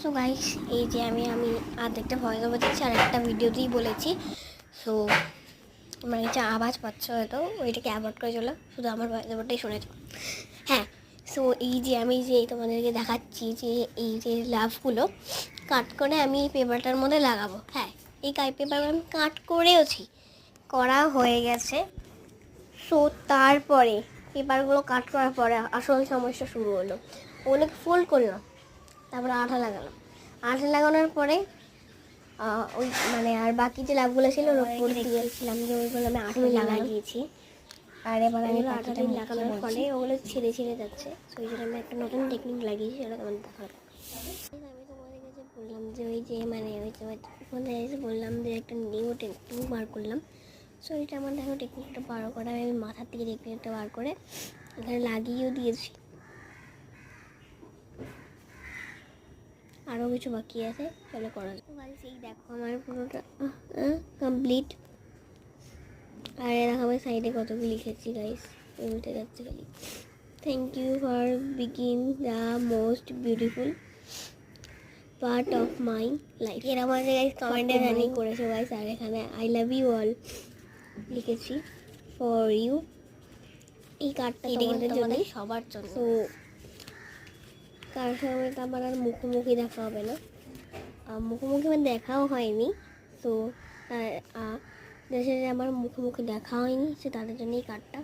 So guys, এই যে আমি আধেকটা ভয়েস ওভার দিচ্ছি আর একটা ভিডিওতেই বলেছি। সো মানে যে আওয়াজ পাচ্ছ হয়তো ওইটাকে অ্যাভয়েড করে চলো, শুধু আমার ভয়েস ওভারটাই শুনেছ। হ্যাঁ, সো এই যে আমি যে তোমাদেরকে দেখাচ্ছি যে এই যে লাভগুলো কাট করে আমি এই পেপারটার মধ্যে লাগাবো। হ্যাঁ, এই পেপারগুলো আমি কাট করেওছি, করা হয়ে গেছে। সো তারপরে পেপারগুলো কাট করার পরে আসল সমস্যা শুরু হলো। ওগুলোকে ফোল্ড করলাম, তারপরে আঠা লাগালাম। আঠা লাগানোর পরে ওই মানে আর বাকি যে লাভগুলো ছিল ওর উপর দিয়েছিলাম যে ওইগুলো আমি আঠা লাগিয়েছি। আর এবার আমি আঠা দিয়ে লাগানোর ফলে ওগুলো ছিঁড়ে ছিঁড়ে যাচ্ছে। তো ওই জন্য আমি একটা নতুন টেকনিক লাগিয়েছি, সেটা তোমাদের দেখাবো। আমি তোমাদের কাছে বললাম যে ওই যে মানে ওই তোমাদের এসে বললাম যে একটা নিউ টেকনিক বার করলাম। সো এটা আমার দেখো টেকনিকটা বার করে আমি মাথার থেকে টেকনিকটা বার করে এখানে লাগিয়েও দিয়েছি। আরও কিছু বাকি আছে, চলো করা যায়। এই দেখো আমার পুরোটা কমপ্লিট। আর দেখো আমি সাইডে কত কি লিখেছি গাইস, উল্টে যাচ্ছে খালি। থ্যাংক ইউ ফর বিগিং the most beautiful part of my life. এর আমাদের গাইস কমেন্টে জানি করেছে গাইস। আর এখানে আই লাভ ইউ অল লিখেছি ফর ইউ। এই কার্ডটা তোমাদের জন্য, সবার জন্য। তো কার সঙ্গে তো আমার আর মুখোমুখি দেখা হবে না, মুখোমুখি আমার দেখাও হয়নি। তো দেশে আমার মুখোমুখি দেখা হয়নি, সে তাদের জন্য এই কার্ডটা।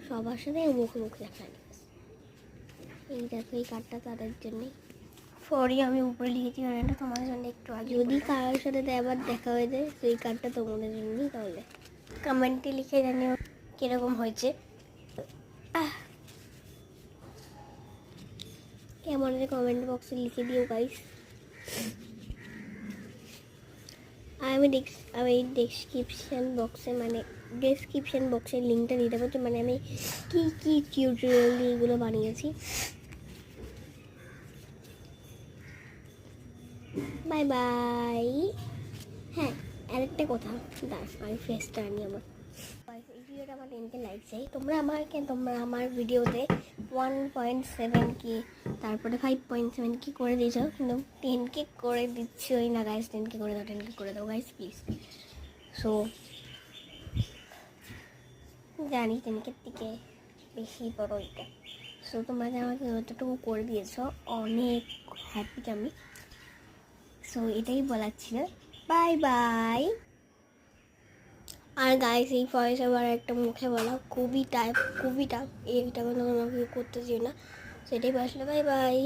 সবার সাথে মুখোমুখি দেখা হয়নি, এই দেখো এই কার্ডটা তাদের জন্যই। ফরি আমি উপরে লিখেছি, কারণ এটা তোমাদের জন্য একটু আগে। যদি কারোর সাথে আবার দেখা হয়ে যায় তো এই কার্ডটা তোমাদের জন্যই। তাহলে কমেন্টে লিখে জানিও কীরকম হয়েছে। কেমন আছে কমেন্ট বক্সে লিখে দিও গাইস। আর আমি ডেসক্রিপশান বক্সে লিঙ্কটা দিয়ে দেবো, তো মানে আমি কী টিউটোরিয়াল দিয়ে এগুলো বানিয়েছি। Bye bye. হ্যাঁ, আরেকটা কথা, আমি ফেসটা আনি আমার। এই ভিডিওটা আমার 10K লাইক চাই। তোমরা আমার ভিডিওতে 1.7K তারপরে 5.7K করে দিয়েছো, কিন্তু 10K করে দিচ্ছিই না গাইস। 10K করে দাও গাইস প্লিজ। সো জানি 10K থেকে বেশি বড় এটা। সো তোমরা যে আমাকে যতটুকু করে দিয়েছো অনেক হ্যাপি আমি। সো এটাই বলার ছিল। Bye bye. আর গাইস এই ভয়েস ওভার একটা মুখে বলা খুবই টাফ, এইটা কোনো আমাকে করতে দিও না। সেটাই বসলে বাই বাই।